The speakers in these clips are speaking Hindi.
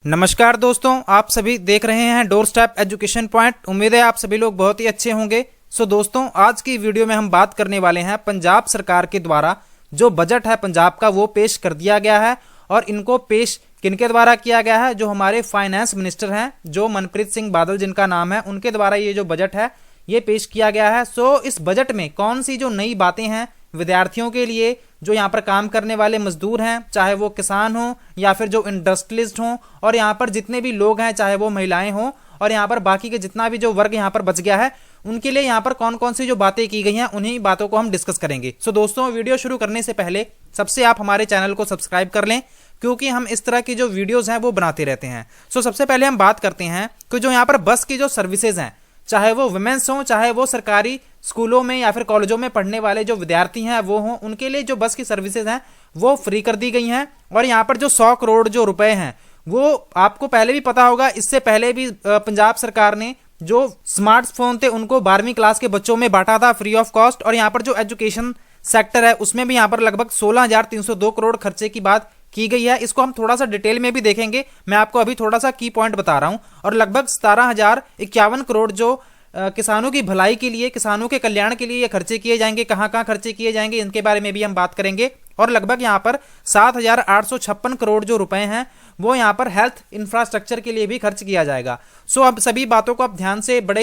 नमस्कार दोस्तों, आप सभी देख रहे हैं डोर स्टेप एजुकेशन पॉइंट। उम्मीद है आप सभी लोग बहुत ही अच्छे होंगे। दोस्तों, आज की वीडियो में हम बात करने वाले हैं पंजाब सरकार के द्वारा जो बजट है पंजाब का वो पेश कर दिया गया है। और इनको पेश किनके द्वारा किया गया है? जो हमारे फाइनेंस मिनिस्टर हैं, जो मनप्रीत सिंह बादल जिनका नाम है, उनके द्वारा ये जो बजट है ये पेश किया गया है। इस बजट में कौन सी जो नई बातें हैं विद्यार्थियों के लिए, जो यहाँ पर काम करने वाले मजदूर हैं, चाहे वो किसान हो या फिर जो इंडस्ट्रियलिस्ट हों, और यहाँ पर जितने भी लोग हैं चाहे वो महिलाएं हों, और यहाँ पर बाकी के जितना भी जो वर्ग यहाँ पर बच गया है उनके लिए यहाँ पर कौन कौन सी जो बातें की गई हैं उन्हीं बातों को हम डिस्कस करेंगे। दोस्तों, वीडियो शुरू करने से पहले सबसे आप हमारे चैनल को सब्सक्राइब कर लें, क्योंकि हम इस तरह की जो वीडियोस हैं वो बनाते रहते हैं। सबसे पहले हम बात करते हैं कि जो यहाँ पर बस की जो सर्विसेज हैं, चाहे वो वुमेन्स हों, चाहे वो सरकारी स्कूलों में या फिर कॉलेजों में पढ़ने वाले जो विद्यार्थी हैं वो हों, उनके लिए जो बस की सर्विसेज हैं वो फ्री कर दी गई हैं। और यहाँ पर जो 100 करोड़ जो रुपए हैं वो आपको पहले भी पता होगा, इससे पहले भी पंजाब सरकार ने जो स्मार्टफोन थे उनको 12वीं क्लास के बच्चों में बांटा था फ्री ऑफ कॉस्ट। और यहाँ पर जो एजुकेशन सेक्टर है उसमें भी यहाँ पर लगभग 16,302 करोड़ खर्चे की बात की गई है। इसको हम थोड़ा सा डिटेल में भी देखेंगे, मैं आपको अभी थोड़ा सा की पॉइंट बता रहा हूं। और लगभग 17,051 करोड़ जो किसानों की भलाई के लिए, किसानों के कल्याण के लिए ये खर्चे किए जाएंगे। कहां कहां खर्चे किए जाएंगे इनके बारे में भी हम बात करेंगे। और लगभग यहाँ पर 7,856 करोड़ जो रुपए हैं वो यहाँ पर हेल्थ इंफ्रास्ट्रक्चर के लिए भी खर्च किया जाएगा। अब सभी बातों को आप ध्यान से, बड़े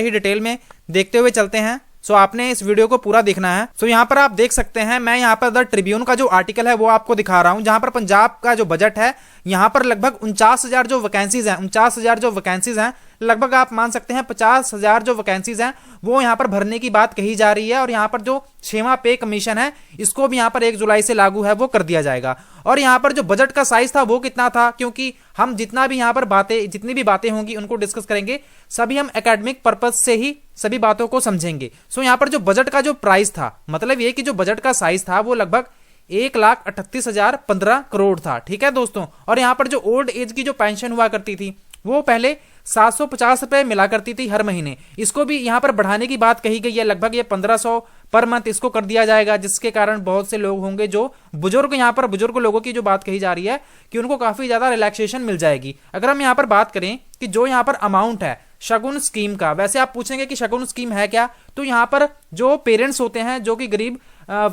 ही डिटेल में देखते हुए चलते हैं। आपने इस वीडियो को पूरा देखना है। यहाँ पर आप देख सकते हैं, मैं यहाँ पर द ट्रिब्यून का जो आर्टिकल है वो आपको दिखा रहा हूं, जहां पर पंजाब का जो बजट है यहाँ पर लगभग 49,000 जो वैकेंसीज हैं, 49,000 जो वैकेंसीज हैं, लगभग आप मान सकते हैं 50,000 जो वैकेंसीज हैं वो यहाँ पर भरने की बात कही जा रही है। और यहाँ पर जो 6वां पे कमीशन है इसको भी यहाँ पर 1 जुलाई से लागू है वो कर दिया जाएगा। और यहाँ पर जो बजट का साइज था वो कितना था, क्योंकि हम जितना भी यहाँ पर जितनी भी बातें होंगी उनको डिस्कस करेंगे, सभी हम एकेडमिक पर्पज से ही सभी बातों को समझेंगे। यहाँ पर जो बजट का जो प्राइस था, मतलब ये कि जो बजट का साइज था वो लगभग 1,38,015 करोड़ था। ठीक है दोस्तों। और यहाँ पर जो ओल्ड एज की जो पेंशन हुआ करती थी वो पहले 750 रुपए मिला करती थी हर महीने, इसको भी यहाँ पर बढ़ाने की बात कही गई है। लगभग ये 1,500 पर मंथ इसको कर दिया जाएगा, जिसके कारण बहुत से लोग होंगे जो बुजुर्ग, यहाँ पर बुजुर्ग लोगों की जो बात कही जा रही है कि उनको काफी ज्यादा रिलैक्सेशन मिल जाएगी। अगर हम यहाँ पर बात करें कि जो यहाँ पर अमाउंट है शगुन स्कीम का, वैसे आप पूछेंगे कि शगुन स्कीम है क्या, तो यहाँ पर जो पेरेंट्स होते हैं जो कि गरीब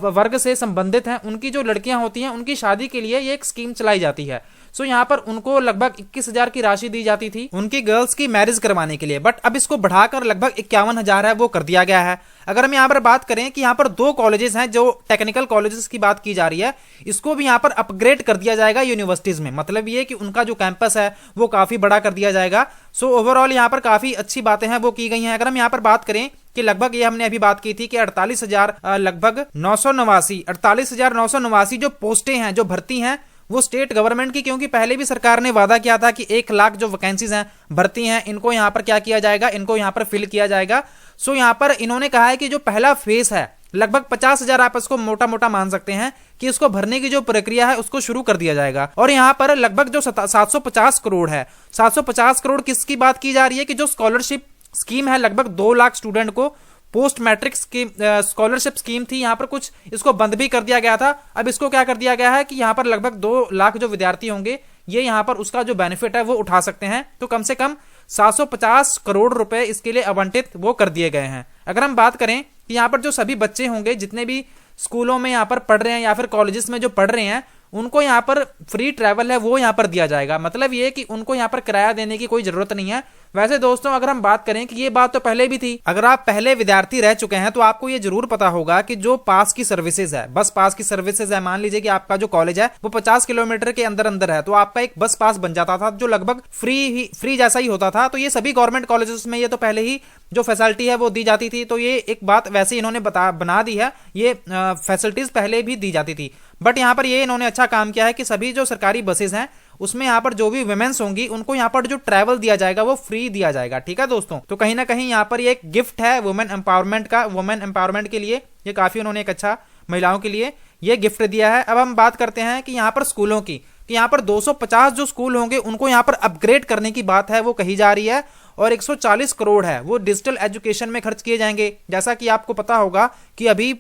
वर्ग से संबंधित हैं, उनकी जो लड़कियां होती हैं उनकी शादी के लिए ये एक स्कीम चलाई जाती है। यहाँ पर उनको लगभग 21,000 की राशि दी जाती थी उनकी गर्ल्स की मैरिज करवाने के लिए, बट अब इसको बढ़ाकर लगभग 51,000 है वो कर दिया गया है। अगर हम यहाँ पर बात करें कि यहाँ पर 2 कॉलेजेस हैं, जो टेक्निकल कॉलेजेस की बात की जा रही है, इसको भी यहाँ पर अपग्रेड कर दिया जाएगा यूनिवर्सिटीज में। मतलब ये कि उनका जो कैंपस है वो काफी बड़ा कर दिया जाएगा। ओवरऑल यहाँ पर काफी अच्छी बातें हैं वो की गई हैं। अगर हम यहाँ पर बात करें कि लगभग ये हमने अभी बात की थी कि 48,000 लगभग 48,989 जो पोस्टें हैं, जो भर्ती हैं वो स्टेट गवर्नमेंट की, क्योंकि पहले भी सरकार ने वादा किया था कि 1 लाख जो वैकेंसीज हैं, भर्ती हैं, इनको यहाँ पर क्या किया जाएगा, इनको यहाँ पर फिल किया जाएगा। यहाँ पर इन्होंने कहा है कि जो पहला फेज है लगभग 50,000, आप इसको मोटा मोटा मान सकते हैं कि इसको भरने की जो प्रक्रिया है उसको शुरू कर दिया जाएगा। और यहाँ पर लगभग जो 750 करोड़ है, 750 करोड़ किसकी बात की जा रही है कि जो स्कॉलरशिप स्कीम है, लगभग 2 लाख स्टूडेंट को पोस्ट मैट्रिक स्कॉलरशिप स्कीम थी, यहाँ पर कुछ इसको बंद भी कर दिया गया था। अब इसको क्या कर दिया गया है कि यहाँ पर लगभग 2 लाख जो विद्यार्थी होंगे ये यहाँ पर उसका जो बेनिफिट है वो उठा सकते हैं। तो कम से कम 750 करोड़ रुपए इसके लिए आवंटित वो कर दिए गए हैं। अगर हम बात करें कि यहाँ पर जो सभी बच्चे होंगे, जितने भी स्कूलों में यहाँ पर पढ़ रहे हैं या फिर कॉलेजेस में जो पढ़ रहे हैं, उनको यहाँ पर फ्री ट्रैवल है वो यहाँ पर दिया जाएगा। मतलब ये कि उनको यहाँ पर किराया देने की कोई जरूरत नहीं है। वैसे दोस्तों, अगर हम बात करें कि ये बात तो पहले भी थी, अगर आप पहले विद्यार्थी रह चुके हैं तो आपको ये जरूर पता होगा कि जो पास की सर्विसेज है, बस पास की सर्विसेज है, मान लीजिए कि आपका जो कॉलेज है वो 50 किलोमीटर के अंदर अंदर है, तो आपका एक बस पास बन जाता था जो लगभग फ्री जैसा ही होता था। तो ये सभी गवर्नमेंट कॉलेजेस में ये तो पहले ही जो फैसिलिटी है वो दी जाती थी। तो ये एक बात वैसे इन्होंने बना दी है, ये फैसिलिटीज पहले भी दी जाती थी। बट यहाँ पर ये इन्होंने अच्छा काम किया है कि सभी जो सरकारी बसेज हैं उसमें यहाँ पर जो भी वुमेन्स होंगी उनको यहाँ पर जो ट्रैवल दिया जाएगा वो फ्री दिया जाएगा। ठीक है दोस्तों। तो कहीं ना कहीं यहाँ पर ये एक गिफ्ट है वुमेन एम्पावरमेंट का, वुमेन एम्पावरमेंट के लिए ये काफी उन्होंने एक अच्छा महिलाओं के लिए ये गिफ्ट दिया है। अब हम बात करते हैं कि यहाँ पर स्कूलों की, कि यहाँ पर 250 जो स्कूल होंगे उनको यहाँ पर अपग्रेड करने की बात है वो कही जा रही है। और 140 करोड़ है वो डिजिटल एजुकेशन में खर्च किए जाएंगे। जैसा कि आपको पता होगा कि अभी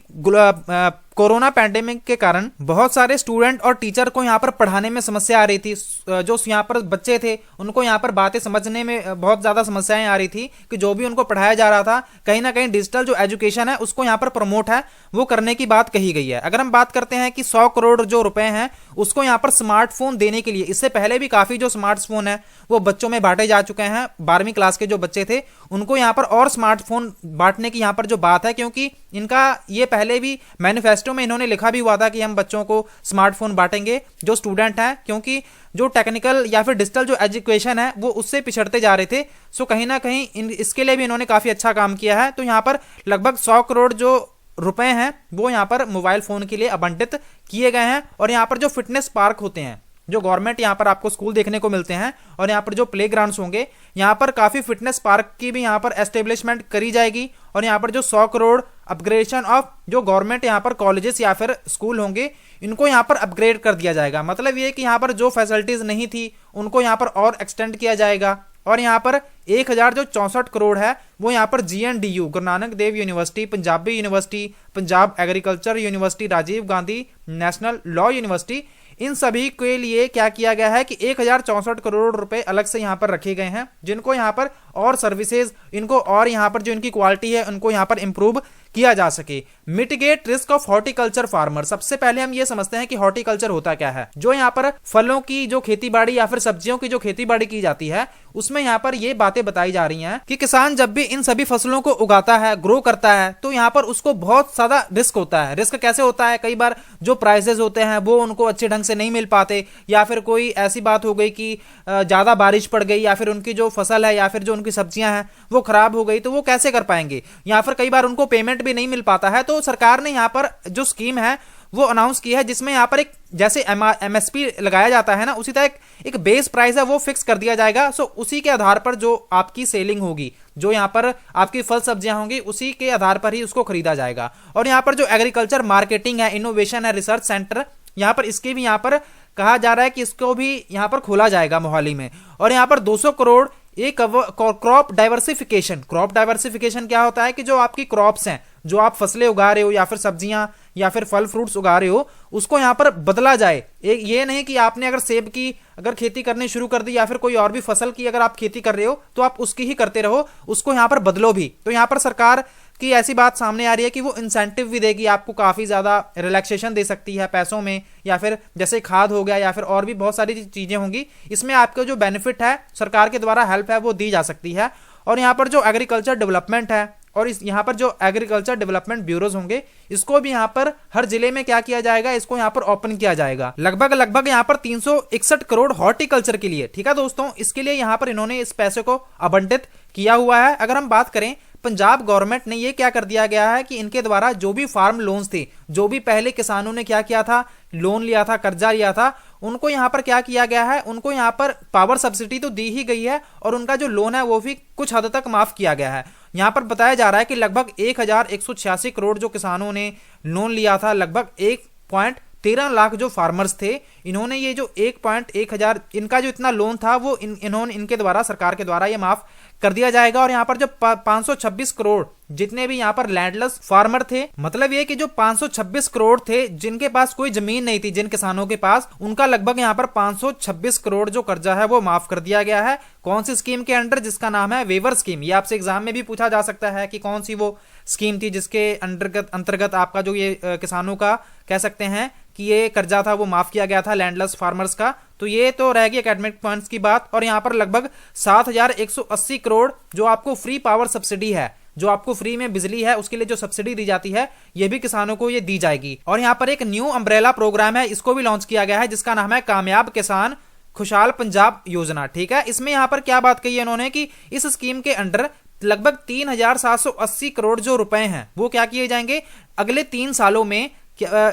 कोरोना पैंडेमिक के कारण बहुत सारे स्टूडेंट और टीचर को यहाँ पर पढ़ाने में समस्या आ रही थी। जो यहाँ पर बच्चे थे उनको यहाँ पर बातें समझने में बहुत ज्यादा समस्याएं आ रही थी कि जो भी उनको पढ़ाया जा रहा था कहीं ना कहीं डिजिटल जो एजुकेशन है उसको यहाँ पर प्रमोट है वो करने की बात कही गई है। अगर हम बात करते हैं कि 100 करोड़ जो रुपए हैं उसको यहाँ पर स्मार्टफोन देने के लिए, इससे पहले भी काफी जो स्मार्टफोन है वो बच्चों में बांटे जा चुके हैं। 12वीं क्लास के जो बच्चे थे उनको यहाँ पर और स्मार्टफोन बांटने की यहाँ पर जो बात है, क्योंकि इनका ये पहले भी मैनिफेस्टो में इन्होंने लिखा भी हुआ था कि हम बच्चों को स्मार्टफोन बांटेंगे जो स्टूडेंट हैं, क्योंकि जो टेक्निकल या फिर डिजिटल जो एजुकेशन है वो उससे पिछड़ते जा रहे थे। सो कहीं ना कहीं इसके लिए भी इन्होंने काफी अच्छा काम किया है। तो यहाँ पर लगभग 100 करोड़ जो रुपए हैं वो यहाँ पर मोबाइल फोन के लिए आवंटित किए गए हैं। और यहाँ पर जो फिटनेस पार्क होते हैं, जो गवर्नमेंट यहाँ पर आपको स्कूल देखने को मिलते हैं, और यहाँ पर जो प्ले ग्राउंड्स होंगे, यहाँ पर काफी फिटनेस पार्क की भी यहाँ पर एस्टेब्लिशमेंट करी जाएगी। और यहाँ पर जो 100 करोड़ अपग्रेडेशन ऑफ जो गवर्नमेंट यहाँ पर कॉलेजेस या फिर स्कूल होंगे इनको यहाँ पर अपग्रेड कर दिया जाएगा। मतलब ये कि यहाँ पर जो फैसिलिटीज नहीं थी उनको यहाँ पर और एक्सटेंड किया जाएगा। और यहाँ पर 1064 करोड़ है वो यहाँ पर GNDU Guru Nanak Dev university, Punjabi university, Punjab agriculture university, Rajiv Gandhi national law university, इन सभी के लिए क्या किया गया है कि 1064 करोड़ रुपए अलग से यहाँ पर रखे गए हैं, जिनको यहाँ पर और सर्विसेज इनको और यहाँ पर जो इनकी क्वालिटी है उनको यहाँ पर इंप्रूव किया जा सके। Mitigate risk of horticulture farmer. सबसे पहले हम ये समझते हैं कि हॉर्टिकल्चर होता क्या है। जो यहाँ पर फलों की जो खेती बाड़ी या फिर सब्जियों की जो खेती बाड़ी की जाती है उसमें यहाँ पर ये बातें बताई जा रही हैं कि किसान जब भी इन सभी फसलों को उगाता है, ग्रो करता है, तो यहाँ पर उसको बहुत ज्यादा रिस्क होता है। रिस्क कैसे होता है? कई बार जो प्राइसेस होते हैं वो उनको अच्छे ढंग से नहीं मिल पाते, या फिर कोई ऐसी बात हो गई कि ज्यादा बारिश पड़ गई, या फिर उनकी जो फसल है या फिर जो उनकी सब्जियां हैं वो खराब हो गई, तो वो कैसे कर पाएंगे? या फिर कई बार उनको पेमेंट भी नहीं मिल पाता है। तो सरकार ने यहाँ पर जो स्कीम है वो अनाउंस की है, जिसमें यहाँ पर एक जैसे MSP लगाया जाता है ना, उसी तरह एक बेस प्राइस है वो फिक्स कर दिया जाएगा। सो उसी के आधार पर जो आपकी सेलिंग होगी, जो यहाँ पर आपकी फल सब्जियां होंगी, उसी के आधार पर ही उसको खरीदा जाएगा। और यहाँ पर जो एग्रीकल्चर मार्केटिंग है, इनोवेशन है, रिसर्च सेंटर, यहाँ पर इसके भी यहाँ पर कहा जा रहा है कि इसको भी यहाँ पर खोला जाएगा मोहाली में। और यहाँ पर 200 करोड़ एक क्रॉप डाइवर्सिफिकेशन। क्रॉप डाइवर्सिफिकेशन क्या होता है कि जो आपकी क्रॉप्स हैं, जो आप फसलें उगा रहे हो या फिर सब्जियां या फिर फल फ्रूट्स उगा रहे हो, उसको यहाँ पर बदला जाए। एक ये नहीं कि आपने अगर सेब की अगर खेती करनी शुरू कर दी या फिर कोई और भी फसल की अगर आप खेती कर रहे हो तो आप उसकी ही करते रहो, उसको यहाँ पर बदलो भी। तो यहाँ पर सरकार की ऐसी बात सामने आ रही है कि वो इंसेंटिव भी देगी, आपको काफी ज्यादा रिलैक्सेशन दे सकती है पैसों में, या फिर जैसे खाद हो गया या फिर और भी बहुत सारी चीजें होंगी। इसमें आपको जो बेनिफिट है सरकार के द्वारा हेल्प है वो दी जा सकती है। और यहाँ पर जो एग्रीकल्चर डेवलपमेंट है और इस यहाँ पर जो एग्रीकल्चर डेवलपमेंट ब्यूरोज होंगे, इसको भी यहाँ पर हर जिले में क्या किया जाएगा, इसको यहाँ पर ओपन किया जाएगा। लगभग यहाँ पर 361 करोड़ हॉर्टिकल्चर के लिए। ठीक है दोस्तों, इसके लिए यहाँ पर इन्होंने इस पैसे को आवंटित किया हुआ है। अगर हम बात करें पंजाब गवर्नमेंट ने ये क्या कर दिया गया है कि इनके द्वारा जो भी फार्म लोन्स थे, जो भी पहले किसानों ने क्या किया था, लोन लिया था, कर्जा लिया था, उनको यहाँ पर क्या किया गया है, उनको यहाँ पर पावर सब्सिडी तो दी ही गई है और उनका जो लोन है वो भी कुछ हद तक माफ किया गया है। यहाँ पर बताया जा रहा है कि लगभग 1186 करोड़ जो किसानों ने लोन लिया था, लगभग 1.13 लाख जो फार्मर्स थे, इन्होंने ये जो 1.1 इनका जो इतना लोन था वो इन्होंने इनके द्वारा सरकार के द्वारा ये माफ कर दिया जाएगा। और यहाँ पर जो 526 करोड़ जितने भी यहाँ पर लैंडलेस फार्मर थे, मतलब ये कि जो 526 करोड़ थे जिनके पास कोई जमीन नहीं थी, जिन किसानों के पास, उनका लगभग यहाँ पर 526 करोड़ जो कर्जा है वो माफ कर दिया गया है। कौन सी स्कीम के अंडर? जिसका नाम है वेवर स्कीम। ये आपसे एग्जाम में भी पूछा जा सकता है कि कौन सी वो स्कीम थी जिसके अंतर्गत आपका जो ये किसानों का कह सकते हैं कि ये कर्जा था वो माफ किया गया था लैंडलेस फार्मर्स का। तो ये तो रहेगी एकेडमिक पॉइंट्स की बात। और यहाँ पर लगभग 7180 करोड़ जो आपको फ्री पावर सब्सिडी है, जो आपको फ्री में बिजली है उसके लिए जो सब्सिडी दी जाती है, ये भी किसानों को ये दी जाएगी। और यहाँ पर एक न्यू अम्ब्रेला प्रोग्राम है, इसको भी लॉन्च किया गया है, जिसका नाम है कामयाब किसान खुशहाल पंजाब योजना। ठीक है, इसमें यहाँ पर क्या बात कही है इन्होंने कि इस स्कीम के अंडर लगभग 3780 करोड़ जो रुपए हैं वो क्या किए जाएंगे, अगले 3 सालों में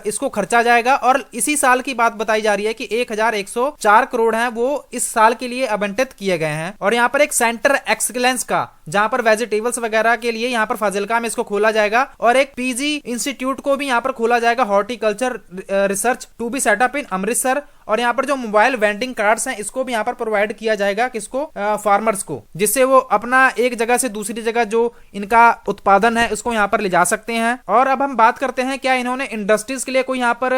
इसको खर्चा जाएगा। और इसी साल की बात बताई जा रही है कि 1104 करोड़ हैं वो इस साल के लिए आवंटित किए गए हैं। और यहाँ पर एक सेंटर एक्सीलेंस का, जहां पर वेजिटेबल्स वगैरह के लिए यहाँ पर फाजिलका में इसको खोला जाएगा। और एक PG इंस्टीट्यूट को भी यहाँ पर खोला जाएगा, horticulture research to be set up in Amritsar. और यहाँ पर जो मोबाइल वेंडिंग कार्ड्स हैं इसको भी यहाँ पर प्रोवाइड किया जाएगा, किसको, फार्मर्स को, जिससे वो अपना एक जगह से दूसरी जगह जो इनका उत्पादन है उसको यहाँ पर ले जा सकते हैं। और अब हम बात करते हैं क्या इन्होंने इंडस्ट्रीज के लिए कोई यहाँ पर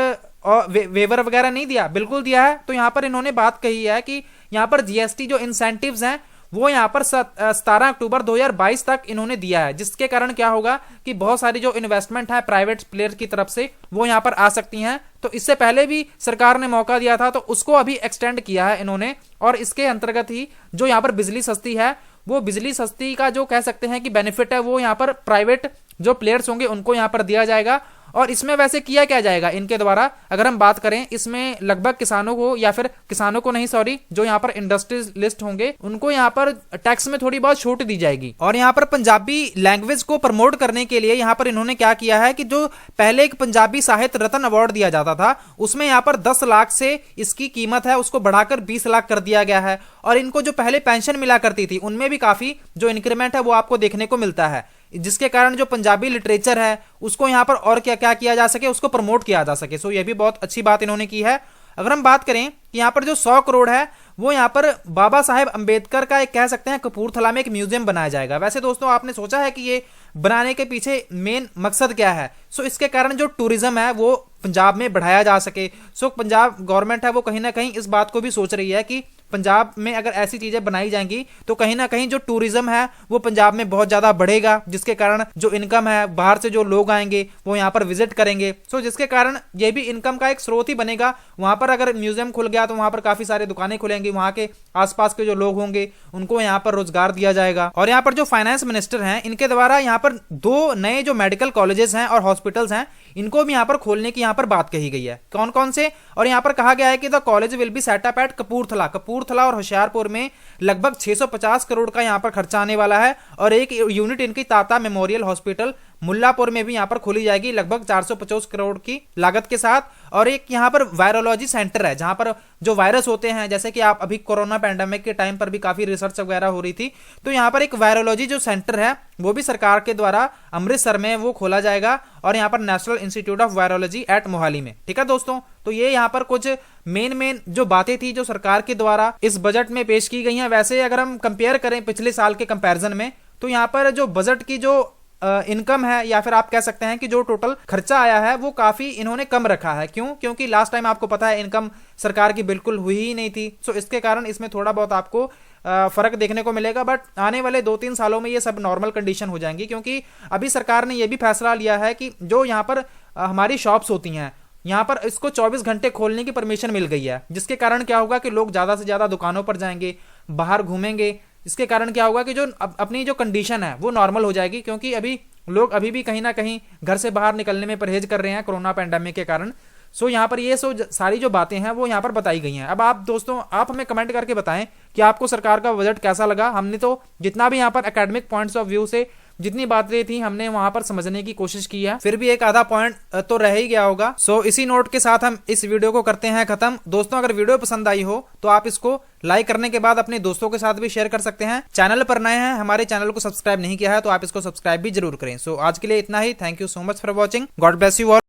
वेवर वगैरह नहीं दिया? बिल्कुल दिया है। तो यहाँ पर इन्होंने बात कही है कि यहाँ पर जीएसटी जो इंसेंटिव्स हैं वो यहाँ पर 17 अक्टूबर 2022 तक इन्होंने दिया है, जिसके कारण क्या होगा कि बहुत सारी जो इन्वेस्टमेंट है प्राइवेट प्लेयर की तरफ से वो यहाँ पर आ सकती हैं। तो इससे पहले भी सरकार ने मौका दिया था, तो उसको अभी एक्सटेंड किया है इन्होंने, और इसके अंतर्गत ही जो यहाँ पर बिजली सस्ती है, वो बिजली सस्ती का जो कह सकते हैं कि बेनिफिट है वो यहाँ पर प्राइवेट जो प्लेयर्स होंगे उनको यहाँ पर दिया जाएगा। और इसमें वैसे किया क्या जाएगा इनके द्वारा, अगर हम बात करें, इसमें लगभग किसानों को, या फिर किसानों को नहीं सॉरी, जो यहाँ पर इंडस्ट्रीज लिस्ट होंगे उनको यहाँ पर टैक्स में थोड़ी बहुत छूट दी जाएगी। और यहाँ पर पंजाबी लैंग्वेज को प्रमोट करने के लिए यहाँ पर इन्होंने क्या किया है कि जो पहले एक पंजाबी साहित्य रत्न अवार्ड दिया जाता था उसमें यहाँ पर 10 लाख से इसकी कीमत है उसको बढ़ाकर 20 लाख कर दिया गया है। और इनको जो पहले पेंशन मिला करती थी उनमें भी काफी जो इंक्रीमेंट है वो आपको देखने को मिलता है, जिसके कारण जो पंजाबी लिटरेचर है उसको यहाँ पर और क्या क्या किया जा सके, उसको प्रमोट किया जा सके। सो ये भी बहुत अच्छी बात इन्होंने की है। अगर हम बात करें कि यहाँ पर जो 100 करोड़ है वो यहाँ पर बाबा साहेब अंबेडकर का एक कह सकते हैं कपूरथला में एक म्यूजियम बनाया जाएगा। वैसे दोस्तों आपने सोचा है कि ये बनाने के पीछे मेन मकसद क्या है? सो इसके कारण जो टूरिज्म है वो पंजाब में बढ़ाया जा सके। सो पंजाब गवर्नमेंट है वो कहीं ना कहीं इस बात को भी सोच रही है कि पंजाब में अगर ऐसी चीजें बनाई जाएंगी तो कहीं ना कहीं जो टूरिज्म है वो पंजाब में बहुत ज्यादा बढ़ेगा, जिसके कारण जो इनकम है बाहर से जो लोग आएंगे वो यहाँ पर विजिट करेंगे। सो जिसके कारण ये भी इनकम का एक स्रोत ही बनेगा। वहां पर अगर म्यूजियम खुल गया तो वहां पर काफी सारी दुकानें खुलेंगी, वहां के आसपास के जो लोग होंगे उनको यहाँ पर रोजगार दिया जाएगा। और यहाँ पर जो फाइनेंस मिनिस्टर हैं इनके द्वारा यहाँ पर 2 नए जो मेडिकल कॉलेजेस हैं और हॉस्पिटल्स हैं इनको भी यहाँ पर खोलने की यहाँ पर बात कही गई है। कौन कौन से? और यहाँ पर कहा गया है कि the college will be set up at Kapurthala और होशियारपुर में लगभग 650 करोड़ का यहाँ पर खर्चा आने वाला है। और एक यूनिट इनकी ताता मेमोरियल हॉस्पिटल मुल्लापुर में भी यहाँ पर खोली जाएगी लगभग 450 करोड़ की लागत के साथ। और एक यहाँ पर वायरोलॉजी सेंटर है जहां पर जो वायरस होते हैं, जैसे कि आप अभी कोरोना पैंडेमिक के टाइम पर भी काफी रिसर्च वगैरह हो रही थी, तो यहाँ पर एक वायरोलॉजी जो सेंटर है वो भी सरकार के द्वारा अमृतसर में वो खोला जाएगा, और यहाँ पर national institute of virology at Mohali में। ठीक है दोस्तों, तो ये यहाँ पर कुछ मेन जो बातें थी जो सरकार के द्वारा इस बजट में पेश की गई हैं। वैसे अगर हम कंपेयर करें पिछले साल के कंपैरिजन में, तो यहाँ पर जो बजट की जो इनकम है, या फिर आप कह सकते हैं कि जो टोटल खर्चा आया है वो काफी इन्होंने कम रखा है। क्यों? क्योंकि लास्ट टाइम आपको पता है इनकम सरकार की बिल्कुल हुई ही नहीं थी। सो इसके कारण इसमें थोड़ा बहुत आपको फर्क देखने को मिलेगा, बट आने वाले 2-3 सालों में ये सब नॉर्मल कंडीशन हो जाएंगी, क्योंकि अभी सरकार ने ये भी फैसला लिया है कि जो यहाँ पर हमारी शॉप्स होती हैं यहाँ पर इसको 24 घंटे खोलने की परमिशन मिल गई है, जिसके कारण क्या होगा कि लोग ज्यादा से ज्यादा दुकानों पर जाएंगे, बाहर घूमेंगे। इसके कारण क्या होगा कि जो अपनी जो कंडीशन है वो नॉर्मल हो जाएगी, क्योंकि अभी लोग अभी भी कहीं ना कहीं घर से बाहर निकलने में परहेज कर रहे हैं कोरोना पैंडेमिक के कारण। सो यहाँ पर ये सारी जो बातें हैं वो यहाँ पर बताई गई हैं। अब आप दोस्तों आप हमें कमेंट करके बताएं कि आपको सरकार का बजट कैसा लगा। हमने तो जितना भी यहाँ पर एकेडमिक पॉइंट्स ऑफ व्यू से जितनी बातें थी हमने वहां पर समझने की कोशिश की है, फिर भी एक आधा पॉइंट तो रह ही गया होगा। सो इसी नोट के साथ हम इस वीडियो को करते हैं खत्म। दोस्तों अगर वीडियो पसंद आई हो तो आप इसको लाइक करने के बाद अपने दोस्तों के साथ भी शेयर कर सकते हैं। चैनल पर नए हैं, हमारे चैनल को सब्सक्राइब नहीं किया है तो आप इसको सब्सक्राइब भी जरूर करें। सो आज के लिए इतना ही। Thank you so much for watching. God bless you all.